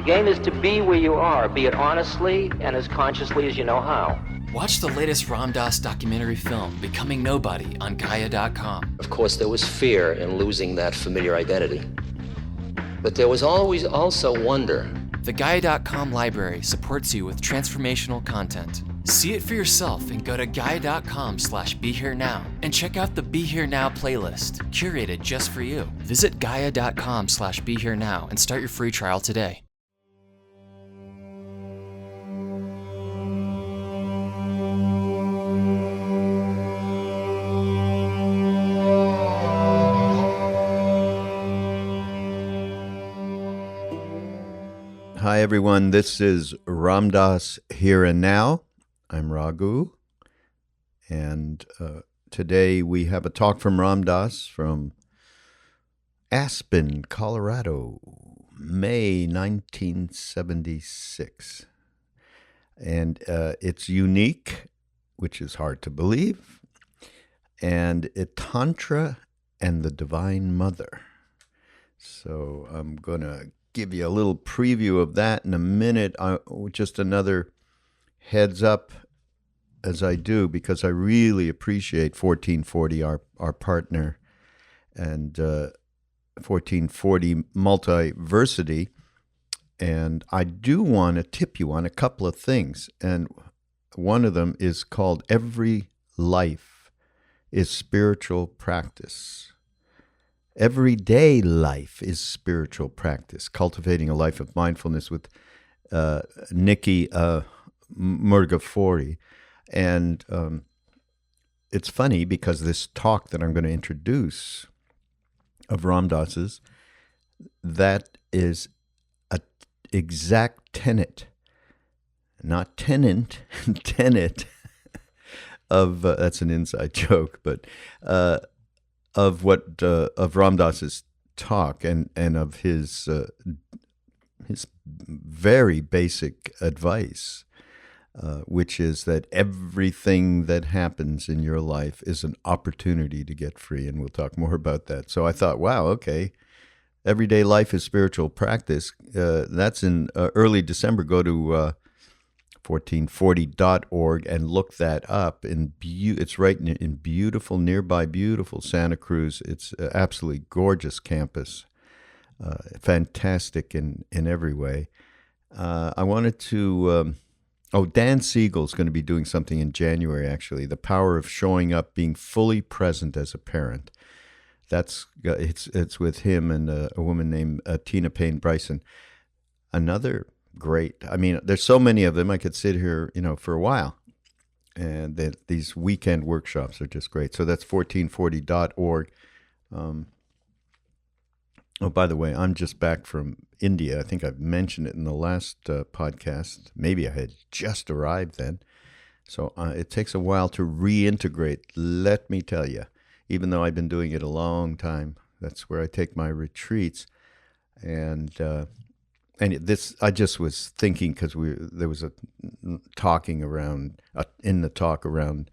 The game is to be where you are, be it honestly and as consciously as you know how. Watch the latest Ram Dass documentary film, Becoming Nobody, on Gaia.com. Of course, there was fear in losing that familiar identity. But there was always also wonder. The Gaia.com library supports you with transformational content. See it for yourself and go to Gaia.com/BeHereNow and check out the Be Here Now playlist, curated just for you. Visit Gaia.com/BeHereNow and start your free trial today. Hi, everyone. This is Ram Dass Here and Now. I'm Raghu. And today we have a talk from Ram Dass from Aspen, Colorado, May 1976. And it's unique, which is hard to believe. And it's Tantra and the Divine Mother. So I'm going to give you a little preview of that in a minute. Just another heads up as I do, because I really appreciate 1440, our partner, and 1440 Multiversity. And I do want to tip you on a couple of things. And one of them is called Every Life is Spiritual Practice. Everyday life is spiritual practice, cultivating a life of mindfulness with Nikki Murgafori. And it's funny because this talk that I'm going to introduce of Ram Dass's, that is an exact tenet, not tenant, tenet of, that's an inside joke, but of Ram Dass's talk and of his very basic advice, which is that everything that happens in your life is an opportunity to get free, and we'll talk more about that. So I thought, wow, okay, everyday life is spiritual practice. That's in early December. Go to 1440.org and look that up. It's right in nearby beautiful Santa Cruz. It's an absolutely gorgeous campus, fantastic in every way. I wanted to, Dan Siegel's going to be doing something in January, actually, the power of showing up, being fully present as a parent. It's with him and a woman named Tina Payne Bryson. Another great. I mean, there's so many of them. I could sit here, for a while. And these weekend workshops are just great. So that's 1440.org. By the way, I'm just back from India. I think I've mentioned it in the last podcast. Maybe I had just arrived then. So it takes a while to reintegrate, let me tell you. Even though I've been doing it a long time. That's where I take my retreats. And this, I just was thinking, because there was a talking around, in the talk around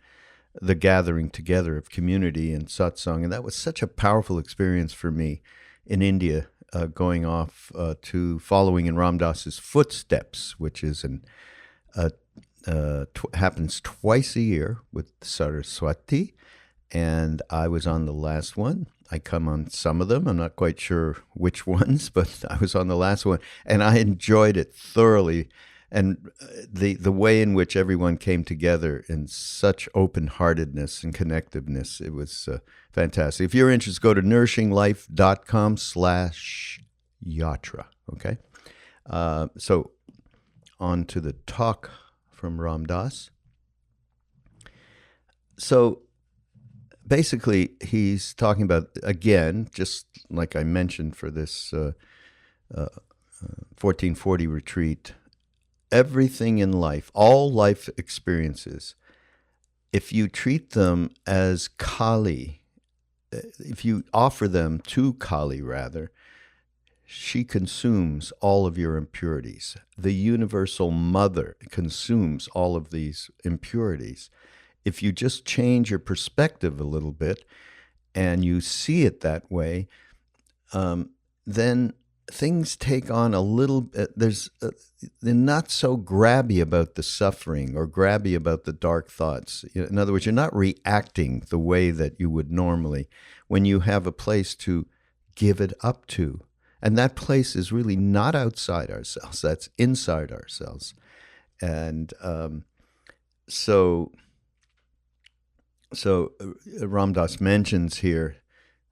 the gathering together of community and satsang, and that was such a powerful experience for me in India, going off to following in Ram Dass's footsteps, which is happens twice a year with Saraswati, and I was on the last one. I come on some of them. I'm not quite sure which ones, but I was on the last one, and I enjoyed it thoroughly. And the way in which everyone came together in such open-heartedness and connectiveness, it was fantastic. If you're interested, go to nourishinglife.com/yatra, okay? So on to the talk from Ram Dass. So basically, he's talking about, again, just like I mentioned for this 1440 retreat, everything in life, all life experiences, if you treat them as Kali, if you offer them to Kali, rather, she consumes all of your impurities. The universal mother consumes all of these impurities. If you just change your perspective a little bit and you see it that way, then things take on a little. They're not so grabby about the suffering or grabby about the dark thoughts. In other words, you're not reacting the way that you would normally when you have a place to give it up to. And that place is really not outside ourselves. That's inside ourselves. And so Ram Dass mentions here,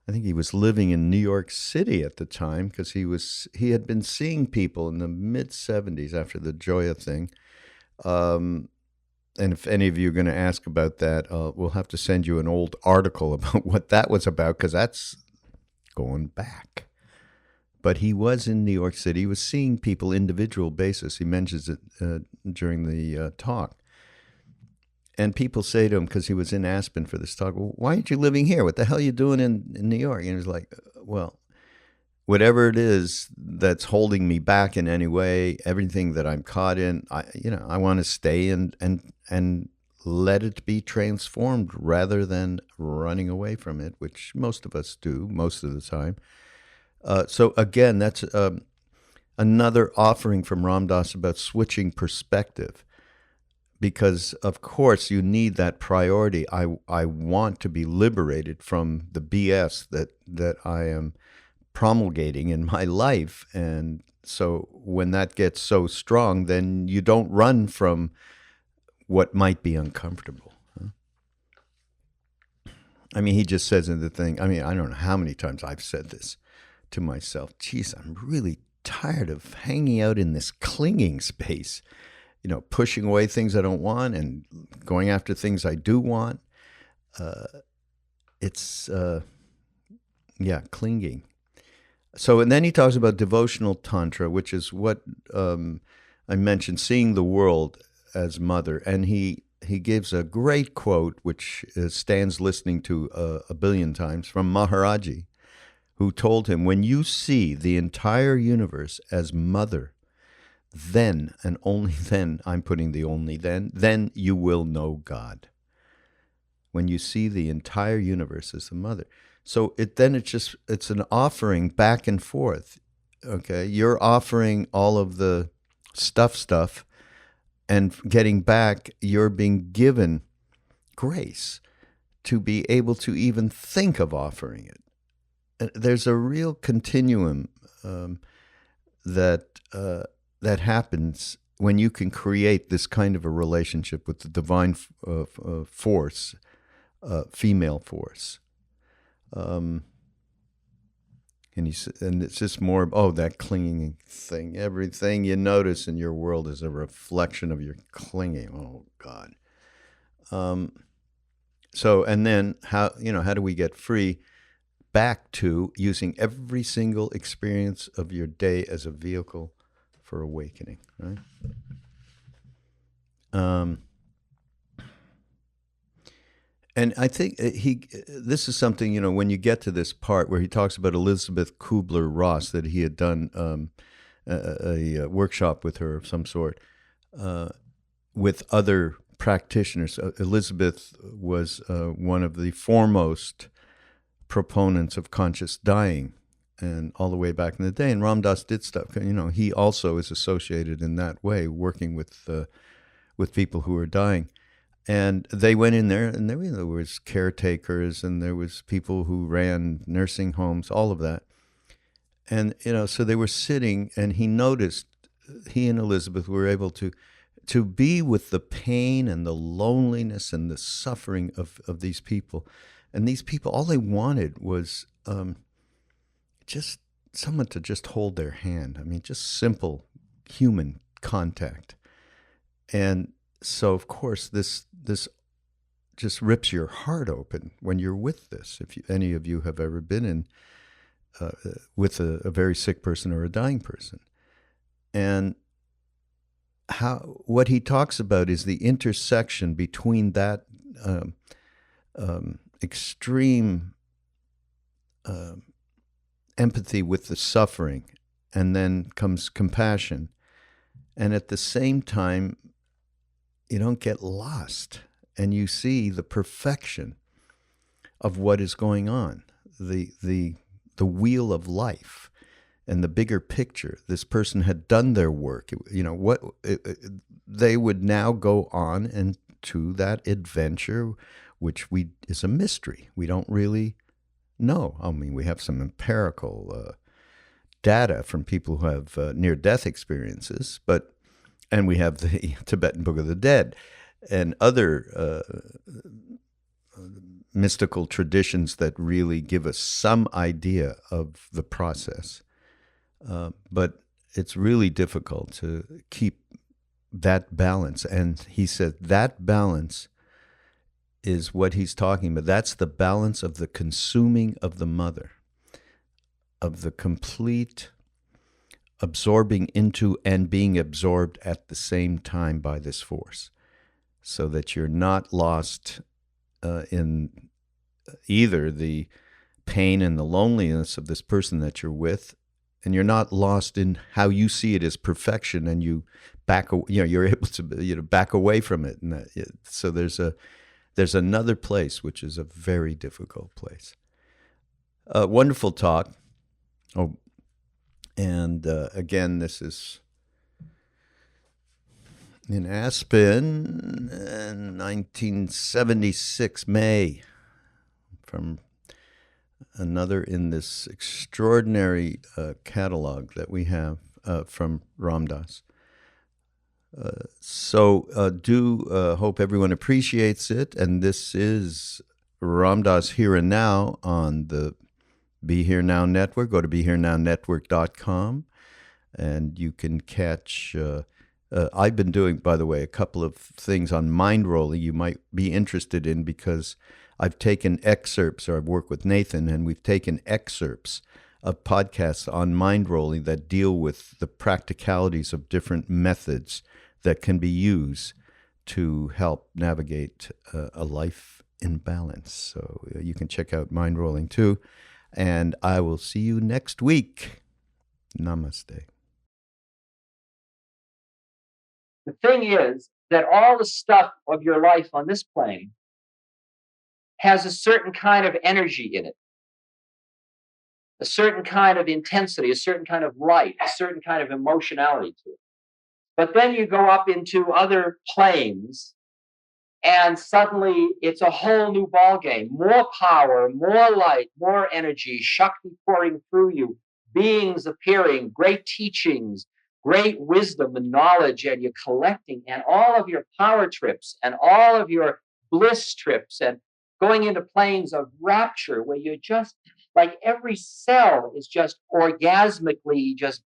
I think he was living in New York City at the time because he had been seeing people in the mid-'70s after the Joya thing. And if any of you are going to ask about that, we'll have to send you an old article about what that was about, because that's going back. But he was in New York City. He was seeing people individual basis. He mentions it during the talk. And people say to him, because he was in Aspen for this talk, well, why aren't you living here? What the hell are you doing in New York? And he was like, well, whatever it is that's holding me back in any way, everything that I'm caught in, I want to stay and let it be transformed rather than running away from it, which most of us do most of the time. So again, that's another offering from Ram Dass about switching perspective. Because, of course, you need that priority. I want to be liberated from the BS that I am promulgating in my life. And so when that gets so strong, then you don't run from what might be uncomfortable. I mean, he just says in the thing, I mean, I don't know how many times I've said this to myself. Geez, I'm really tired of hanging out in this clinging space. Pushing away things I don't want and going after things I do want. It's clinging. So, and then he talks about devotional tantra, which is what I mentioned, seeing the world as mother. And he gives a great quote, which stands listening to a billion times, from Maharaji, who told him, when you see the entire universe as mother, then, and only then, I'm putting the only then you will know God. When you see the entire universe as the mother. So it's an offering back and forth. Okay, you're offering all of the stuff, and getting back, you're being given grace to be able to even think of offering it. There's a real continuum that happens when you can create this kind of a relationship with the divine force, female force. And it's just more, that clinging thing. Everything you notice in your world is a reflection of your clinging. Oh, God. So, and then how do we get free? Back to using every single experience of your day as a vehicle for awakening, right? And I think this is something, when you get to this part where he talks about Elizabeth Kubler-Ross, that he had done a workshop with her of some sort, with other practitioners. Elizabeth was one of the foremost proponents of conscious dying, and all the way back in the day. And Ram Dass did stuff. He also is associated in that way, working with people who are dying. And they went in there, and there was caretakers, and there was people who ran nursing homes, all of that. And so they were sitting, and he noticed he and Elizabeth were able to be with the pain and the loneliness and the suffering of these people. And these people, all they wanted was just someone to just hold their hand. I mean, just simple human contact. And so, of course, this just rips your heart open when you're with this. If any of you have ever been in with a very sick person or a dying person. And what he talks about is the intersection between that extreme empathy with the suffering, and then comes compassion. And at the same time, you don't get lost, and you see the perfection of what is going on, the wheel of life. and the bigger picture. This person had done their work. They would now go on and to that adventure, which is a mystery. We don't really know. I mean, we have some empirical data from people who have near-death experiences, and we have the Tibetan Book of the Dead and other mystical traditions that really give us some idea of the process. But it's really difficult to keep that balance. And he said that balance is what he's talking about. That's the balance of the consuming of the mother, of the complete absorbing into and being absorbed at the same time by this force, so that you're not lost in either the pain and the loneliness of this person that you're with, and you're not lost in how you see it as perfection, and you you're able to back away from it. And so there's another place, which is a very difficult place. Wonderful talk. Oh, and again, this is in Aspen in 1976, May, from another in this extraordinary catalog that we have from Ram Dass. So hope everyone appreciates it. And this is Ram Dass Here and Now on the Be Here Now Network. Go to BeHereNowNetwork.com, and you can catch... I've been doing, by the way, a couple of things on mind rolling you might be interested in, because I've taken excerpts, or I've worked with Nathan, and we've taken excerpts of podcasts on mind rolling that deal with the practicalities of different methods that can be used to help navigate a life in balance. So you can check out mind rolling too. And I will see you next week. Namaste. The thing is that all the stuff of your life on this plane has a certain kind of energy in it, a certain kind of intensity, a certain kind of light, a certain kind of emotionality to it. But then you go up into other planes, and suddenly it's a whole new ballgame. More power, more light, more energy, Shakti pouring through you, beings appearing, great teachings, great wisdom and knowledge, and you're collecting, and all of your power trips and all of your bliss trips, and going into planes of rapture where you're just like every cell is just orgasmically you just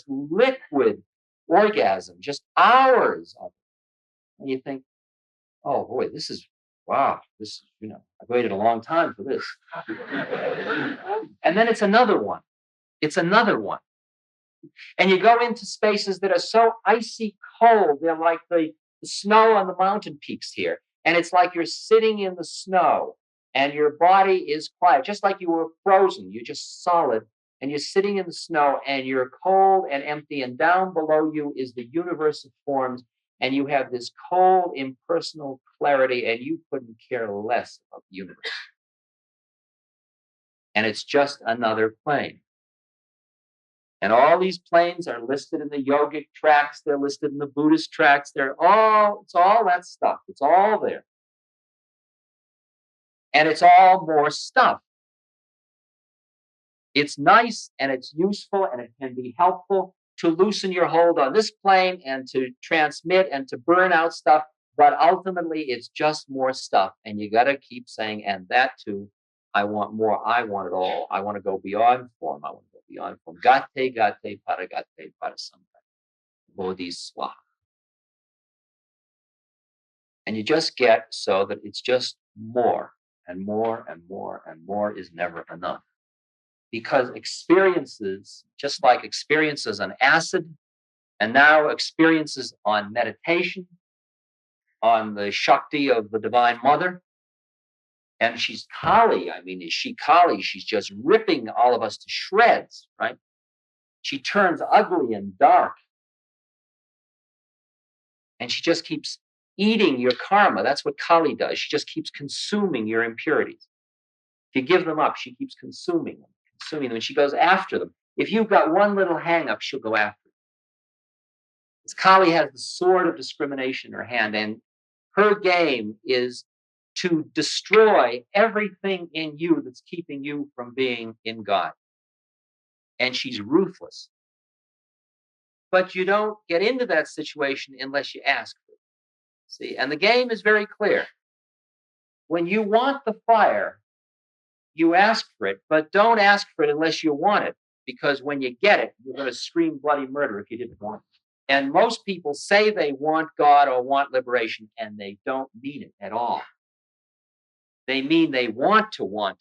liquid orgasm, just hours of it. And you think, oh boy, this is I've waited a long time for this. And then it's another one. It's another one. And you go into spaces that are so icy cold, they're like the snow on the mountain peaks here. And it's like you're sitting in the snow and your body is quiet, just like you were frozen. You're just solid. And you're sitting in the snow and you're cold and empty. And down below you is the universe of forms. And you have this cold, impersonal clarity, and you couldn't care less about the universe. And it's just another plane. And all these planes are listed in the yogic tracts. They're listed in the Buddhist tracts. It's all that stuff. It's all there. And it's all more stuff. It's nice and it's useful and it can be helpful to loosen your hold on this plane and to transmit and to burn out stuff. But ultimately, it's just more stuff. And you got to keep saying, and that too, I want more. I want it all. I want to go beyond form. I want to go beyond form. Gate, gate, paragate, parasampa. Bodhi swaha. And you just get so that it's just more and more and more and more is never enough. Because experiences, just like experiences on acid, and now experiences on meditation, on the Shakti of the Divine Mother, and she's Kali. I mean, is she Kali? She's just ripping all of us to shreds, right? She turns ugly and dark. And she just keeps eating your karma. That's what Kali does. She just keeps consuming your impurities. If you give them up, she keeps consuming them. And she goes after them. If you've got one little hang-up, she'll go after it. This Kali has the sword of discrimination in her hand, and her game is to destroy everything in you that's keeping you from being in God. And she's ruthless. But you don't get into that situation unless you ask for it. See, and the game is very clear. When you want the fire, you ask for it, but don't ask for it unless you want it, because when you get it, you're going to scream bloody murder if you didn't want it. And most people say they want God or want liberation, and they don't mean it at all. They mean they want it,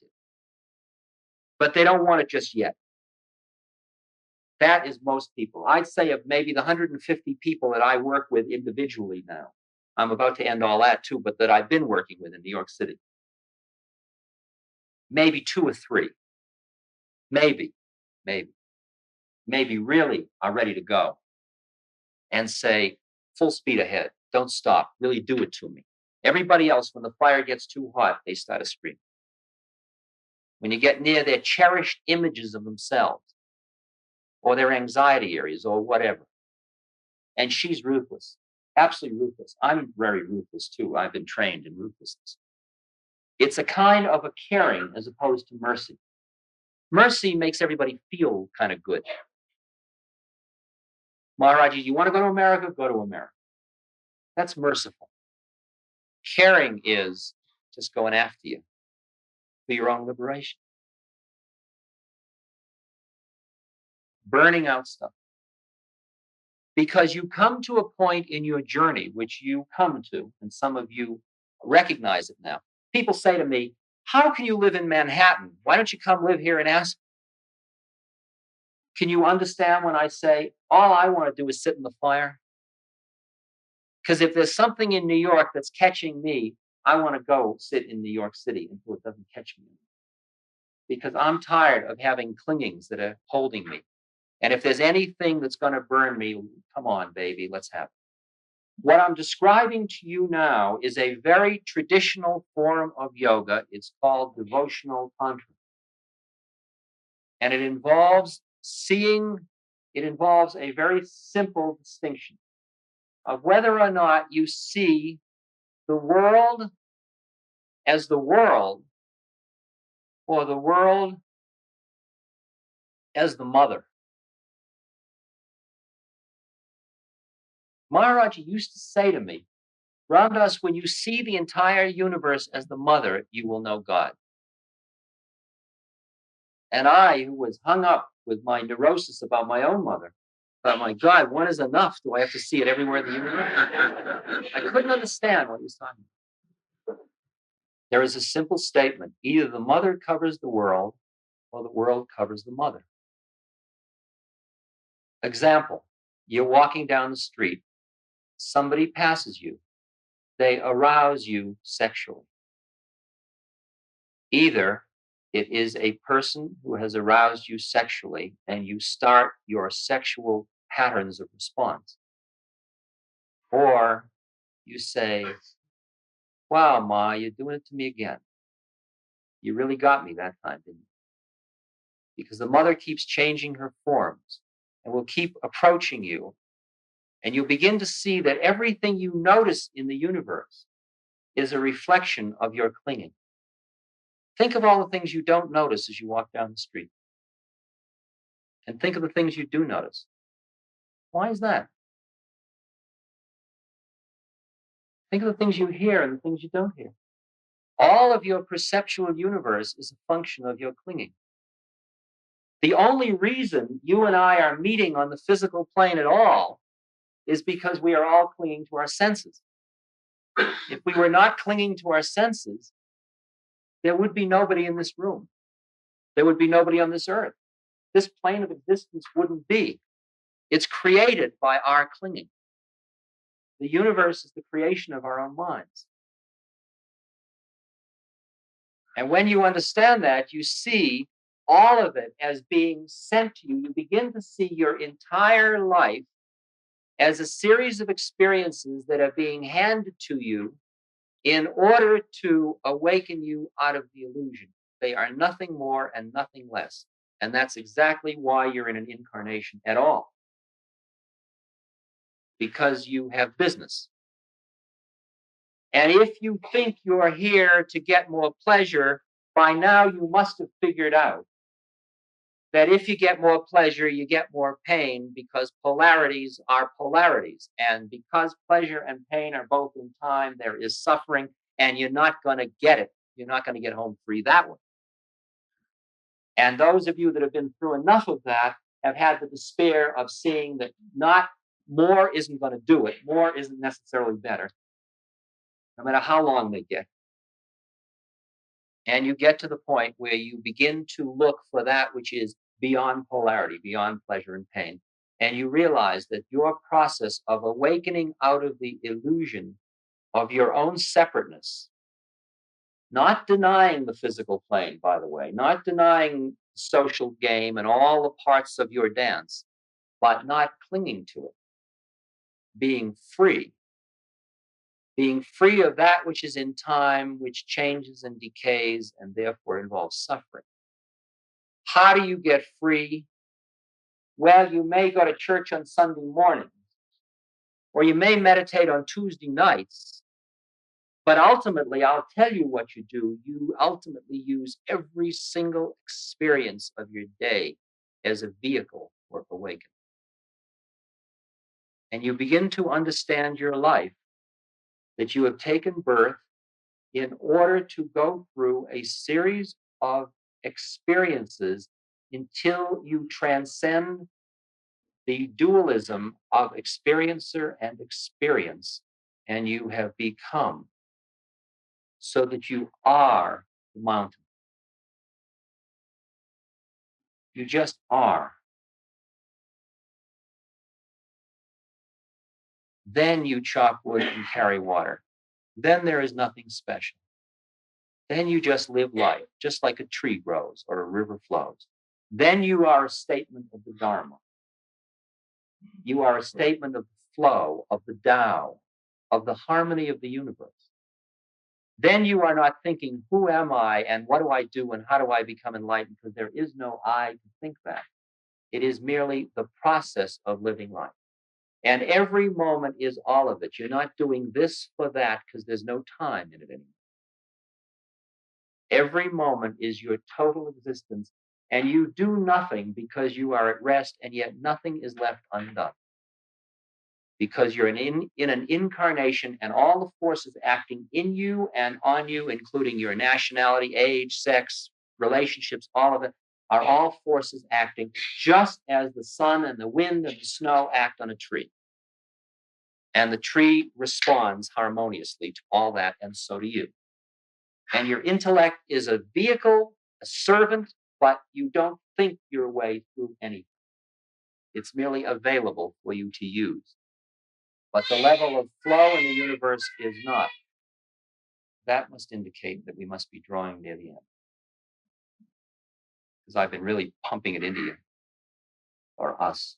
but they don't want it just yet. That is most people. I'd say of maybe the 150 people that I work with individually now, I'm about to end all that too, but that I've been working with in New York City, maybe 2 or 3, maybe really are ready to go and say, full speed ahead, don't stop, really do it to me. Everybody else, when the fire gets too hot, they start to scream. When you get near their cherished images of themselves or their anxiety areas or whatever, and she's ruthless, absolutely ruthless. I'm very ruthless too. I've been trained in ruthlessness. It's a kind of a caring as opposed to mercy. Mercy makes everybody feel kind of good. Maharaji, you want to go to America? Go to America. That's merciful. Caring is just going after you for your own liberation. Burning out stuff. Because you come to a point in your journey, which you come to, and some of you recognize it now. People say to me, how can you live in Manhattan? Why don't you come live here in Aspen? Can you understand when I say, all I want to do is sit in the fire? Because if there's something in New York that's catching me, I want to go sit in New York City until it doesn't catch me. Because I'm tired of having clingings that are holding me. And if there's anything that's going to burn me, come on, baby, let's have it. What I'm describing to you now is a very traditional form of yoga. It's called Devotional Tantra. And it involves a very simple distinction of whether or not you see the world as the world or the world as the mother. Maharaji used to say to me, Ramdas, when you see the entire universe as the mother, you will know God. And I, who was hung up with my neurosis about my own mother, thought, my God, one is enough. Do I have to see it everywhere in the universe? I couldn't understand what he was talking about. There is a simple statement. Either the mother covers the world or the world covers the mother. Example, you're walking down the street. Somebody passes you. They arouse you sexually. Either it is a person who has aroused you sexually and you start your sexual patterns of response. Or you say, wow, Ma, you're doing it to me again. You really got me that time, didn't you? Because the mother keeps changing her forms and will keep approaching you. And you'll begin to see that everything you notice in the universe is a reflection of your clinging. Think of all the things you don't notice as you walk down the street. And think of the things you do notice. Why is that? Think of the things you hear and the things you don't hear. All of your perceptual universe is a function of your clinging. The only reason you and I are meeting on the physical plane at all is because we are all clinging to our senses. If we were not clinging to our senses, there would be nobody in this room. There would be nobody on this earth. This plane of existence wouldn't be. It's created by our clinging. The universe is the creation of our own minds. And when you understand that, you see all of it as being sent to you. You begin to see your entire life as a series of experiences that are being handed to you in order to awaken you out of the illusion. They are nothing more and nothing less And that's exactly why you're in an incarnation at all. Because you have business. And if you think you're here to get more pleasure, by now you must have figured out that if you get more pleasure, you get more pain, because polarities are polarities. And because pleasure and pain are both in time, there is suffering, and you're not going to get it. You're not going to get home free that way. And those of you that have been through enough of that have had the despair of seeing that not more isn't going to do it. More isn't necessarily better, no matter how long they get. And you get to the point where you begin to look for that which is beyond polarity, beyond pleasure and pain. And you realize that your process of awakening out of the illusion of your own separateness, not denying the physical plane, by the way, not denying social game and all the parts of your dance, but not clinging to it, being free of that which is in time, which changes and decays and therefore involves suffering. How do you get free? Well, you may go to church on Sunday mornings, or you may meditate on Tuesday nights, but ultimately, I'll tell you what you do. You ultimately use every single experience of your day as a vehicle for awakening. And you begin to understand your life, that you have taken birth in order to go through a series of experiences until you transcend the dualism of experiencer and experience, and you have become, so that you are the mountain. You just are. Then you chop wood and carry water. Then there is nothing special. Then you just live life, just like a tree grows or a river flows. Then you are a statement of the dharma. You are a statement of the flow, of the Tao, of the harmony of the universe. Then you are not thinking, who am I and what do I do and how do I become enlightened? Because there is no I to think that. It is merely the process of living life. And every moment is all of it. You're not doing this for that because there's no time in it anymore. Every moment is your total existence, and you do nothing because you are at rest, and yet nothing is left undone. Because you're in an incarnation, and all the forces acting in you and on you, including your nationality, age, sex, relationships, all of it, are all forces acting just as the sun and the wind and the snow act on a tree. And the tree responds harmoniously to all that, and so do you. And your intellect is a vehicle, a servant, but you don't think your way through anything. It's merely available for you to use. But the level of flow in the universe is not. That must indicate that we must be drawing near the end. Because I've been really pumping it into you, or us.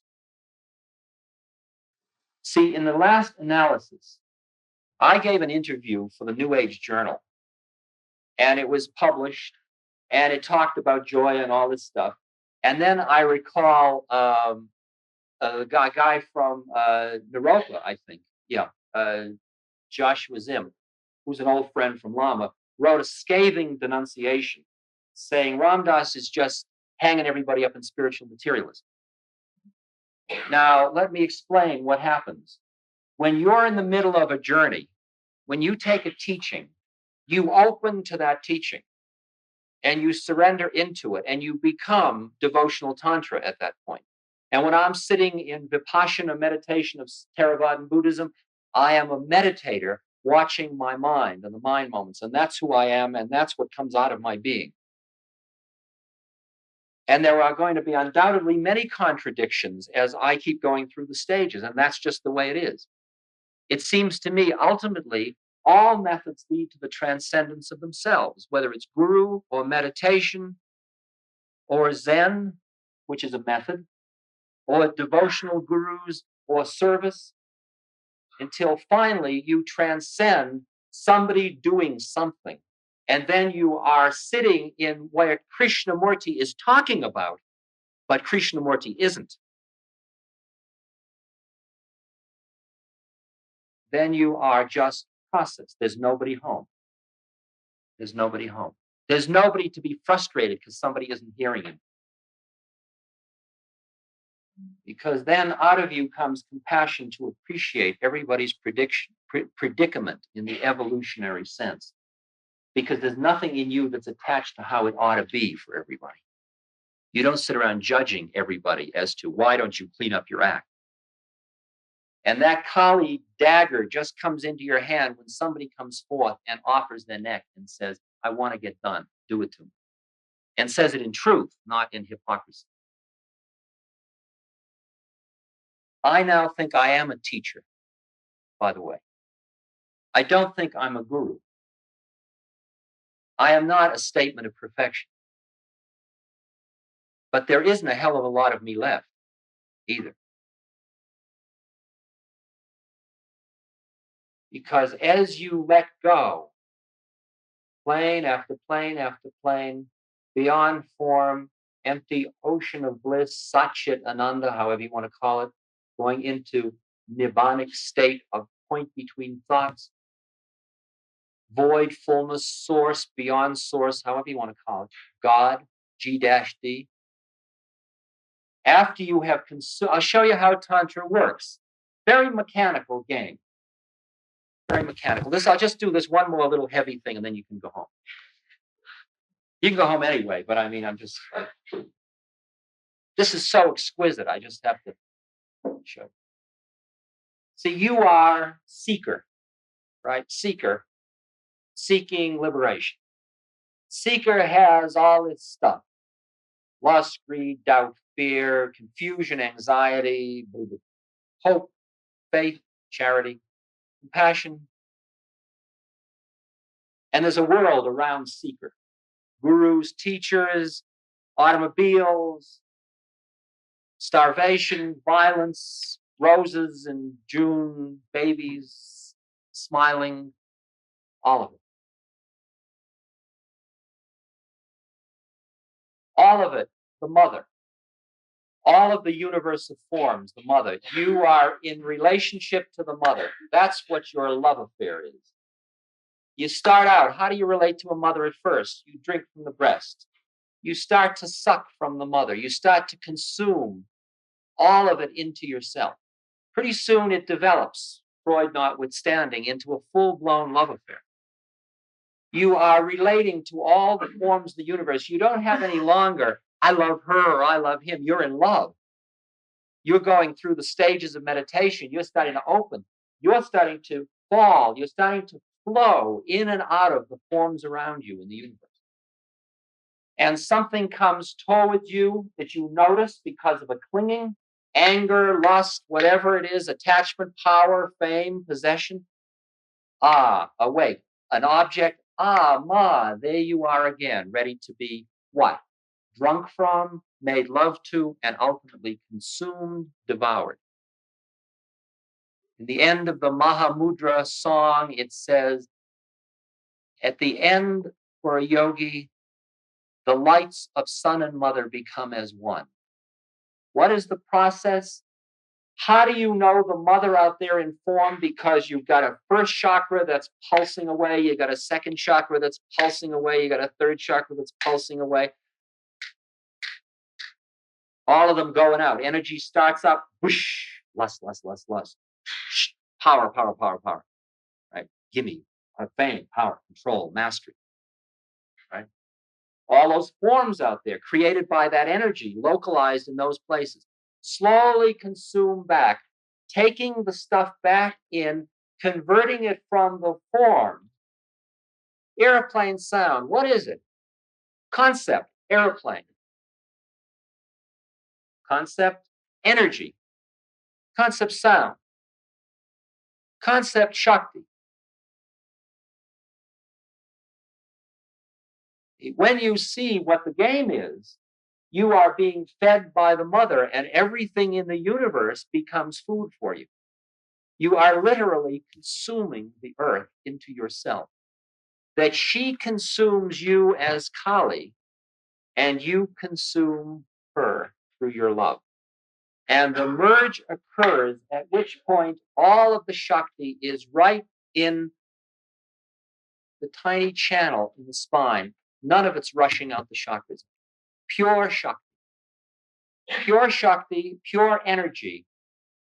See, in the last analysis, I gave an interview for the New Age Journal, and it was published, and it talked about joy and all this stuff. And then I recall a guy from Naropa, I think, Joshua Zim, who's an old friend from Lama, wrote a scathing denunciation saying Ram Dass is just hanging everybody up in spiritual materialism. Now, let me explain what happens. When you're in the middle of a journey, when you take a teaching, you open to that teaching and you surrender into it and you become devotional Tantra at that point. And when I'm sitting in Vipassana meditation of Theravadan Buddhism, I am a meditator watching my mind and the mind moments. And that's who I am. And that's what comes out of my being. And there are going to be undoubtedly many contradictions as I keep going through the stages. And that's just the way it is. It seems to me, ultimately, all methods lead to the transcendence of themselves, whether it's guru or meditation or Zen, which is a method, or devotional gurus or service, until finally you transcend somebody doing something. And then you are sitting in what Krishnamurti is talking about but Krishnamurti isn't, then you are just process. There's nobody home. There's nobody home. There's nobody to be frustrated because somebody isn't hearing him. Because then out of you comes compassion to appreciate everybody's predicament in the evolutionary sense. Because there's nothing in you that's attached to how it ought to be for everybody. You don't sit around judging everybody as to why don't you clean up your act. And that Kali dagger just comes into your hand when somebody comes forth and offers their neck and says, I want to get done. Do it to me. And says it in truth, not in hypocrisy. I now think I am a teacher, by the way. I don't think I'm a guru. I am not a statement of perfection. But there isn't a hell of a lot of me left either. Because as you let go, plane after plane after plane, beyond form, empty ocean of bliss, Satchit Ananda, however you want to call it, going into nibbanic state of point between thoughts, void, fullness, source, beyond source, however you want to call it, God, G-D. After you have consumed, I'll show you how Tantra works. Very mechanical game. Very mechanical. I'll just do this one more little heavy thing and then you can go home. You can go home anyway, but I mean, this is so exquisite. I just have to show you. See, you are seeker, right? Seeker, seeking liberation. Seeker has all its stuff. Lust, greed, doubt, fear, confusion, anxiety, hope, faith, charity, compassion. And there's a world around seeker. Gurus, teachers, automobiles, starvation, violence, roses in June, babies, smiling, all of it. All of it, the mother. All of the universe of forms, the mother. You are in relationship to the mother. That's what your love affair is. You start out, how do you relate to a mother at first? You drink from the breast. You start to suck from the mother. You start to consume all of it into yourself. Pretty soon it develops, Freud notwithstanding, into a full-blown love affair. You are relating to all the forms of the universe. You don't have any longer, I love her or I love him. You're in love. You're going through the stages of meditation. You're starting to open. You're starting to fall. You're starting to flow in and out of the forms around you in the universe. And something comes towards you that you notice because of a clinging, anger, lust, whatever it is, attachment, power, fame, possession. Awake, an object. There you are again, ready to be what? Drunk from, made love to, and ultimately consumed, devoured. In the end of the Mahamudra song, it says, at the end for a yogi, the lights of son and mother become as one. What is the process? How do you know the mother out there in form? Because you've got a first chakra that's pulsing away. You got a second chakra that's pulsing away. You got a third chakra that's pulsing away. All of them going out. Energy starts up. Whoosh, lust. Power. Right? Gimme. Fame, power, control, mastery. Right? All those forms out there created by that energy, localized in those places. Slowly consume back, taking the stuff back in, converting it from the form. Airplane sound, what is it? Concept, airplane. Concept, energy. Concept, sound. Concept, Shakti. When you see what the game is, you are being fed by the mother, and everything in the universe becomes food for you. You are literally consuming the earth into yourself. That she consumes you as Kali, and you consume her through your love. And the merge occurs, at which point all of the Shakti is right in the tiny channel in the spine. None of it's rushing out the chakras. Pure Shakti. Pure Shakti, pure energy.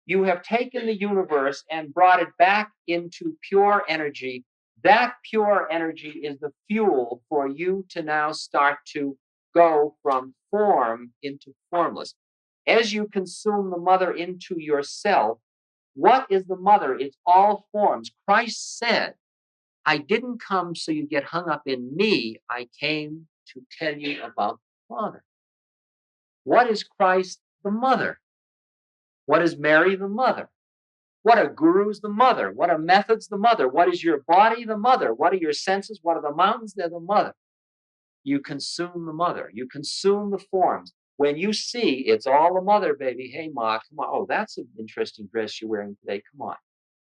You have taken the universe and brought it back into pure energy. That pure energy is the fuel for you to now start to go from form into formless. As you consume the mother into yourself, what is the mother? It's all forms. Christ said, I didn't come so you get hung up in me. I came to tell you about the Father. What is Christ? The mother. What is Mary? The mother. What are gurus? The mother. What are methods? The mother. What is your body? The mother. What are your senses? What are the mountains? They're the mother. You consume the mother. You consume the forms. When you see it's all the mother, baby. Hey, Ma, come on. Oh, that's an interesting dress you're wearing today. Come on.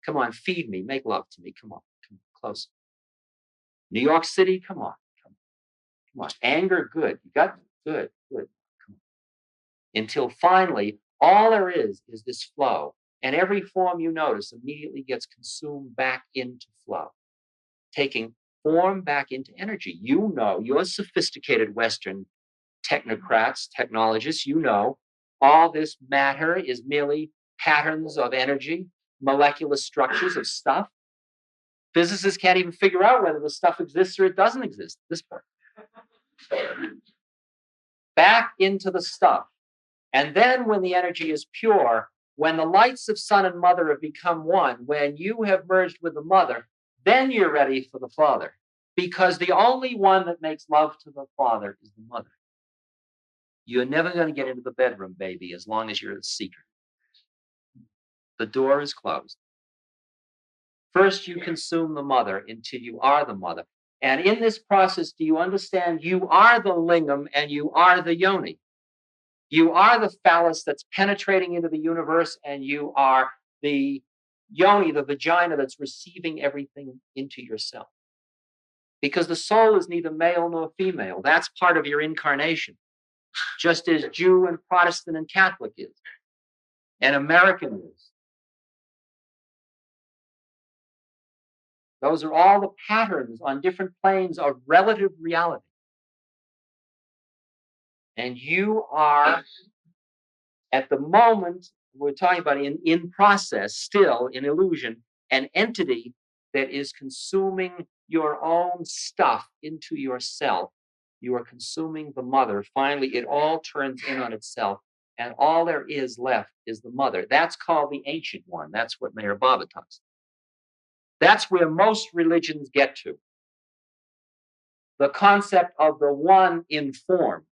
Come on, feed me. Make love to me. Come on. Come close. New York City, come on. Come on. Come on. Anger, good. You got good. Good. Come on. Until finally, all there is this flow. And every form you notice immediately gets consumed back into flow, taking form back into energy. You know, you're sophisticated Western technocrats, technologists, you know, all this matter is merely patterns of energy, molecular structures of stuff. Physicists can't even figure out whether the stuff exists or it doesn't exist at this point. Back into the stuff. And then when the energy is pure, when the lights of Son and Mother have become one, when you have merged with the Mother, then you're ready for the Father. Because the only one that makes love to the Father is the Mother. You're never going to get into the bedroom, baby, as long as you're the seeker. The door is closed. First, you consume the Mother until you are the Mother. And in this process, do you understand you are the lingam and you are the yoni? You are the phallus that's penetrating into the universe, and you are the yoni, the vagina that's receiving everything into yourself. Because the soul is neither male nor female. That's part of your incarnation, just as Jew and Protestant and Catholic is, and American is. Those are all the patterns on different planes of relative reality. And you are, at the moment, we're talking about in process, still in illusion, an entity that is consuming your own stuff into yourself. You are consuming the Mother. Finally, it all turns in on itself, and all there is left is the Mother. That's called the Ancient One. That's what Mayor Baba talks. That's where most religions get to. The concept of the one in form.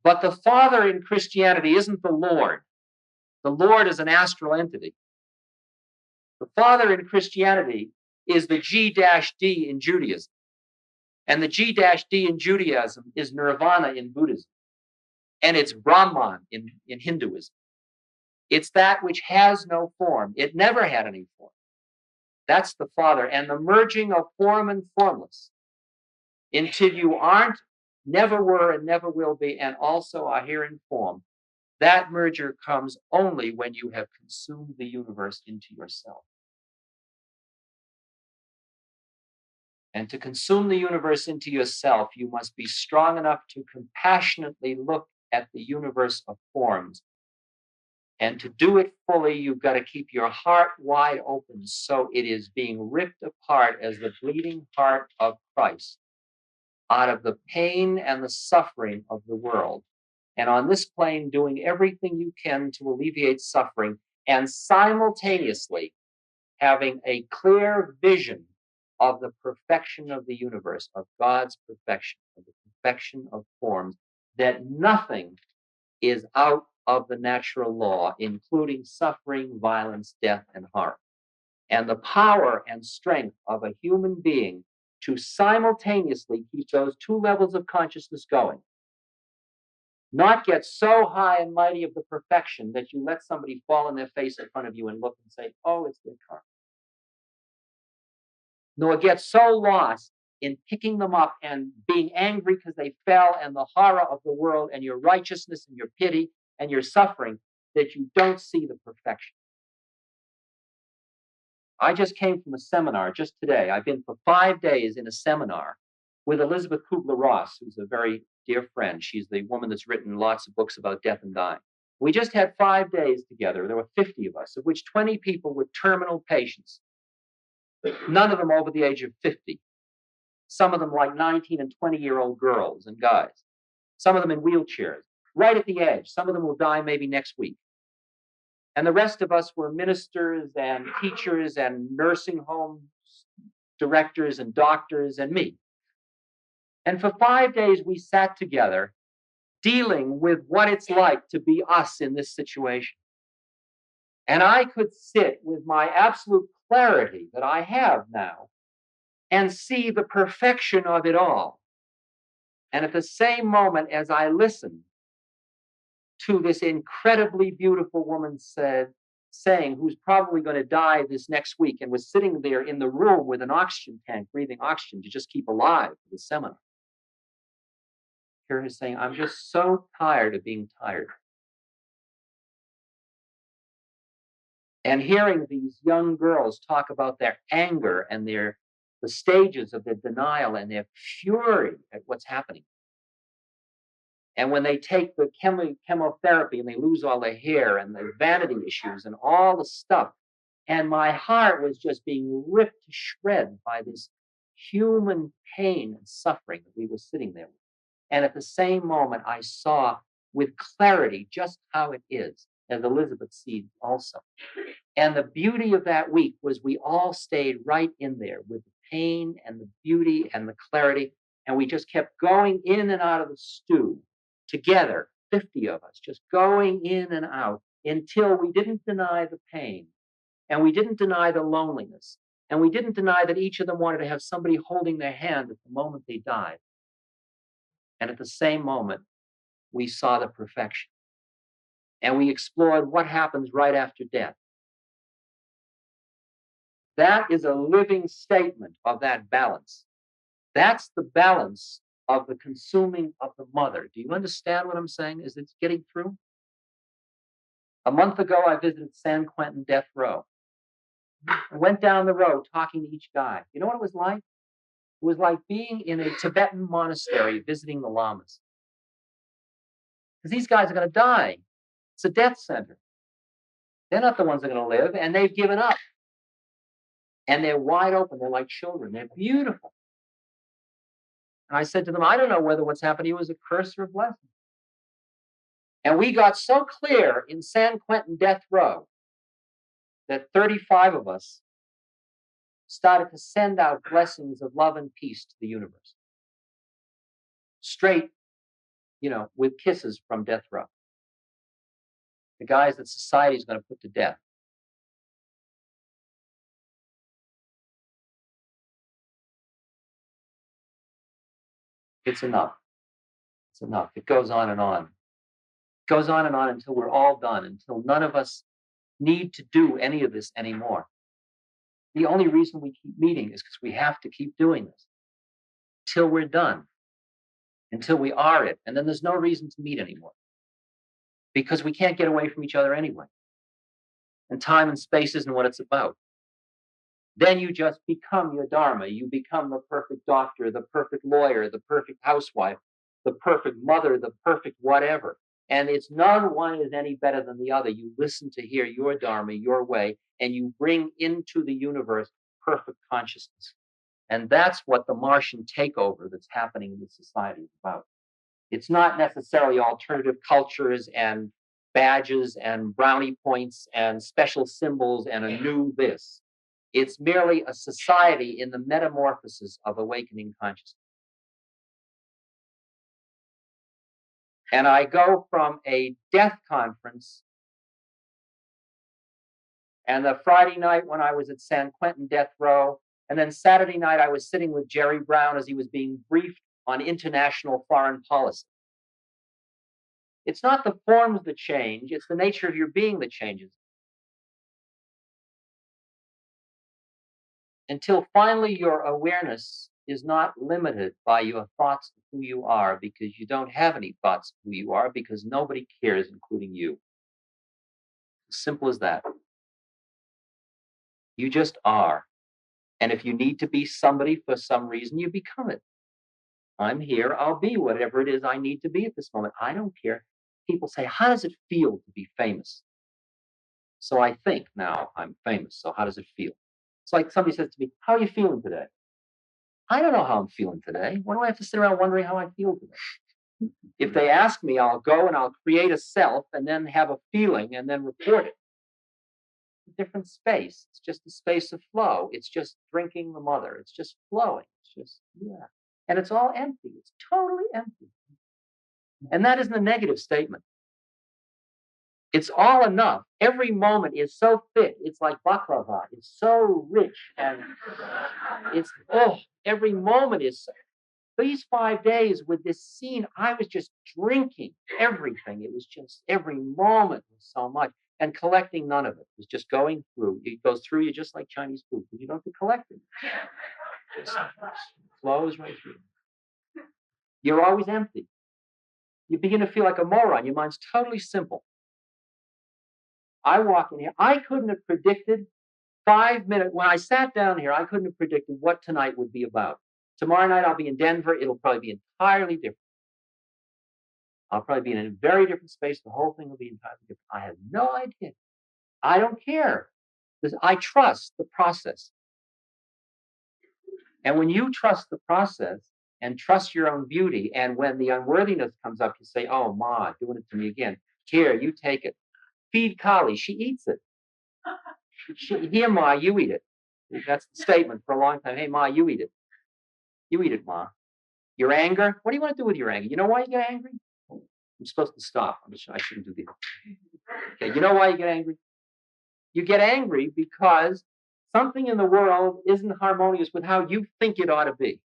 But the Father in Christianity isn't the Lord. The Lord is an astral entity. The Father in Christianity is the G-D in Judaism. And the G-D in Judaism is Nirvana in Buddhism. And it's Brahman in Hinduism. It's that which has no form. It never had any form. That's the Father. And the merging of form and formless until you aren't, never were, and never will be, and also are here in form. That merger comes only when you have consumed the universe into yourself. And to consume the universe into yourself, you must be strong enough to compassionately look at the universe of forms. And to do it fully, you've got to keep your heart wide open so it is being ripped apart as the bleeding heart of Christ out of the pain and the suffering of the world. And on this plane, doing everything you can to alleviate suffering and simultaneously having a clear vision of the perfection of the universe, of God's perfection, of the perfection of forms, that nothing is out of the natural law, including suffering, violence, death, and harm. And the power and strength of a human being to simultaneously keep those two levels of consciousness going. Not get so high and mighty of the perfection that you let somebody fall on their face in front of you and look and say, oh, it's their karma. Nor get so lost in picking them up and being angry because they fell, and the horror of the world and your righteousness and your pity and your suffering, that you don't see the perfection. I just came from a seminar just today. I've been for 5 days in a seminar with Elizabeth Kubler-Ross, who's a very dear friend. She's the woman that's written lots of books about death and dying. We just had 5 days together. There were 50 of us, of which 20 people were terminal patients, none of them over the age of 50. Some of them like 19 and 20-year-old girls and guys. Some of them in wheelchairs, right at the edge. Some of them will die maybe next week. And the rest of us were ministers and teachers and nursing home directors and doctors and me. And for 5 days, we sat together dealing with what it's like to be us in this situation. And I could sit with my absolute clarity that I have now and see the perfection of it all. And at the same moment, as I listened to this incredibly beautiful woman saying, who's probably going to die this next week, and was sitting there in the room with an oxygen tank, breathing oxygen to just keep alive for the seminar. Hear her saying, I'm just so tired of being tired. And hearing these young girls talk about their anger and the stages of their denial and their fury at what's happening. And when they take the chemotherapy and they lose all their hair and the vanity issues and all the stuff. And my heart was just being ripped to shreds by this human pain and suffering that we were sitting there with. And at the same moment, I saw with clarity just how it is, as Elizabeth sees also. And the beauty of that week was we all stayed right in there with the pain and the beauty and the clarity. And we just kept going in and out of the stew together, 50 of us, just going in and out until we didn't deny the pain. And we didn't deny the loneliness. And we didn't deny that each of them wanted to have somebody holding their hand at the moment they died. And at the same moment, we saw the perfection. And we explored what happens right after death. That is a living statement of that balance. That's the balance of the consuming of the mother. Do you understand what I'm saying? Is it getting through? A month ago, I visited San Quentin death row. I went down the road talking to each guy. You know what it was like? It was like being in a Tibetan monastery visiting the lamas. Because these guys are going to die. It's a death center. They're not the ones that are going to live, and they've given up. And they're wide open. They're like children. They're beautiful. And I said to them, I don't know whether what's happened to you is a curse or a blessing. And we got so clear in San Quentin death row that 35 of us started to send out blessings of love and peace to the universe. Straight, with kisses from death row. The guys that society is going to put to death. It's enough. It's enough. It goes on and on. It goes on and on until we're all done, until none of us need to do any of this anymore. The only reason we keep meeting is because we have to keep doing this till we're done, until we are it. And then there's no reason to meet anymore because we can't get away from each other anyway. And time and space isn't what it's about. Then you just become your dharma. You become the perfect doctor, the perfect lawyer, the perfect housewife, the perfect mother, the perfect whatever. And it's none one is any better than the other. You listen to hear your dharma, your way, and you bring into the universe perfect consciousness. And that's what the Martian takeover that's happening in this society is about. It's not necessarily alternative cultures and badges and brownie points and special symbols and a new this. It's merely a society in the metamorphosis of awakening consciousness. And I go from a death conference, and the Friday night when I was at San Quentin death row, and then Saturday night I was sitting with Jerry Brown as he was being briefed on international foreign policy. It's not the forms that change, it's the nature of your being that changes. Until finally your awareness is not limited by your thoughts of who you are, because you don't have any thoughts of who you are, because nobody cares, including you. Simple as that. You just are. And if you need to be somebody for some reason, you become it. I'm here, I'll be whatever it is I need to be at this moment. I don't care. People say, how does it feel to be famous? So I think now I'm famous. So how does it feel? It's like somebody says to me, how are you feeling today? I don't know how I'm feeling today. Why do I have to sit around wondering how I feel today? If they ask me, I'll go and I'll create a self and then have a feeling and then report it. A different space. It's just a space of flow. It's just drinking the mother. It's just flowing. It's just, yeah. And it's all empty. It's totally empty. And that isn't a negative statement. It's all enough. Every moment is so fit. It's like baklava. It's so rich. And it's, every moment is. These 5 days with this scene, I was just drinking everything. It was just, every moment was so much. And collecting none of it. It was just going through. It goes through you just like Chinese food. You don't have to collect it. It just flows right through. You're always empty. You begin to feel like a moron. Your mind's totally simple. I walk in here. I couldn't have predicted 5 minutes. When I sat down here, I couldn't have predicted what tonight would be about. Tomorrow night, I'll be in Denver. It'll probably be entirely different. I'll probably be in a very different space. The whole thing will be entirely different. I have no idea. I don't care. Because I trust the process. And when you trust the process and trust your own beauty, and when the unworthiness comes up, you say, oh, Ma, doing it to me again. Here, you take it. Feed Kali. She eats it. Here, Ma, you eat it. That's the statement for a long time. Hey, Ma, you eat it. You eat it, Ma. Your anger? What do you want to do with your anger? You know why you get angry? I'm supposed to stop. I shouldn't do this. Okay, you know why you get angry? You get angry because something in the world isn't harmonious with how you think it ought to be.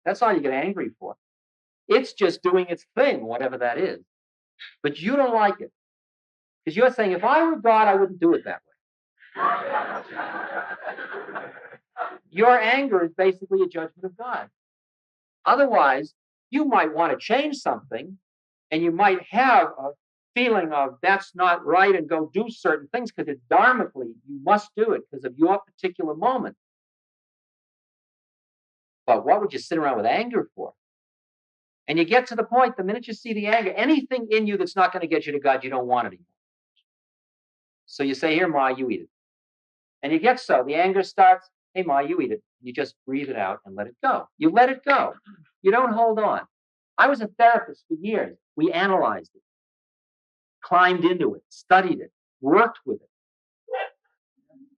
That's all you get angry for. It's just doing its thing, whatever that is. But you don't like it. Because you're saying, if I were God, I wouldn't do it that way. Your anger is basically a judgment of God. Otherwise, you might want to change something, and you might have a feeling of that's not right and go do certain things because it's dharmically, you must do it because of your particular moment. But what would you sit around with anger for? And you get to the point, the minute you see the anger, anything in you that's not going to get you to God, you don't want it anymore. So you say, here, Ma, you eat it. And you get so. The anger starts, hey, Ma, you eat it. You just breathe it out and let it go. You let it go. You don't hold on. I was a therapist for years. We analyzed it, climbed into it, studied it, worked with it.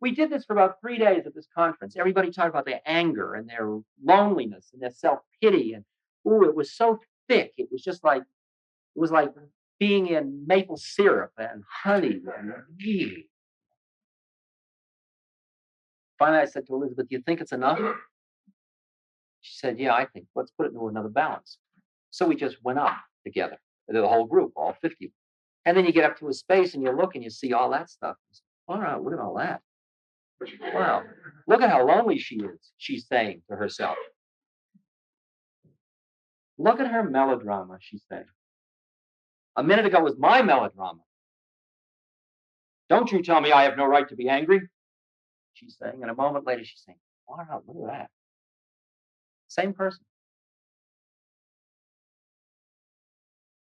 We did this for about 3 days at this conference. Everybody talked about their anger and their loneliness and their self-pity. And, it was so thick. It was just like, it was like being in maple syrup and honey. And finally, I said to Elizabeth, do you think it's enough? She said, yeah, I think. Let's put it into another balance. So we just went up together, the whole group, all 50. And then you get up to a space and you look and you see all that stuff. All right, look at all that. Wow, look at how lonely she is, she's saying to herself. Look at her melodrama, she's saying. A minute ago was my melodrama. Don't you tell me I have no right to be angry, she's saying. And a moment later, she's saying, wow, look at that. Same person.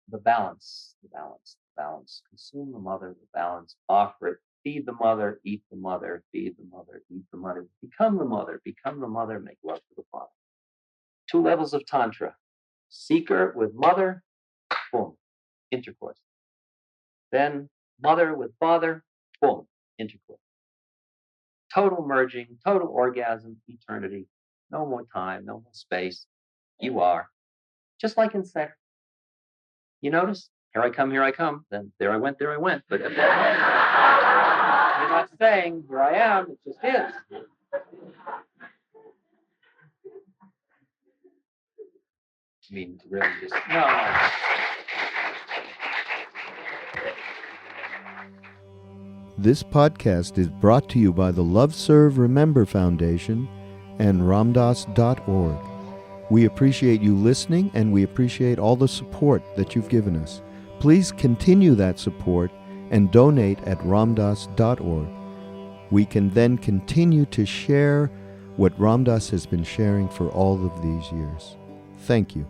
The balance, the balance, the balance. Consume the mother, the balance. Offer it. Feed the mother, eat the mother, feed the mother, eat the mother. Become the mother, make love to the father. 2 levels of Tantra. Seeker with mother, boom, intercourse. Then mother with father, boom, intercourse. Total merging, total orgasm, eternity. No more time, no more space. You are. Just like in sex. You notice? Here I come. Then there I went. But you're not saying, here I am. It just is. I mean, really just, no. This podcast is brought to you by the Love Serve Remember Foundation and ramdas.org. We appreciate you listening, and we appreciate all the support that you've given us. Please continue that support and donate at ramdas.org. We can then continue to share what Ram Dass has been sharing for all of these years. Thank you.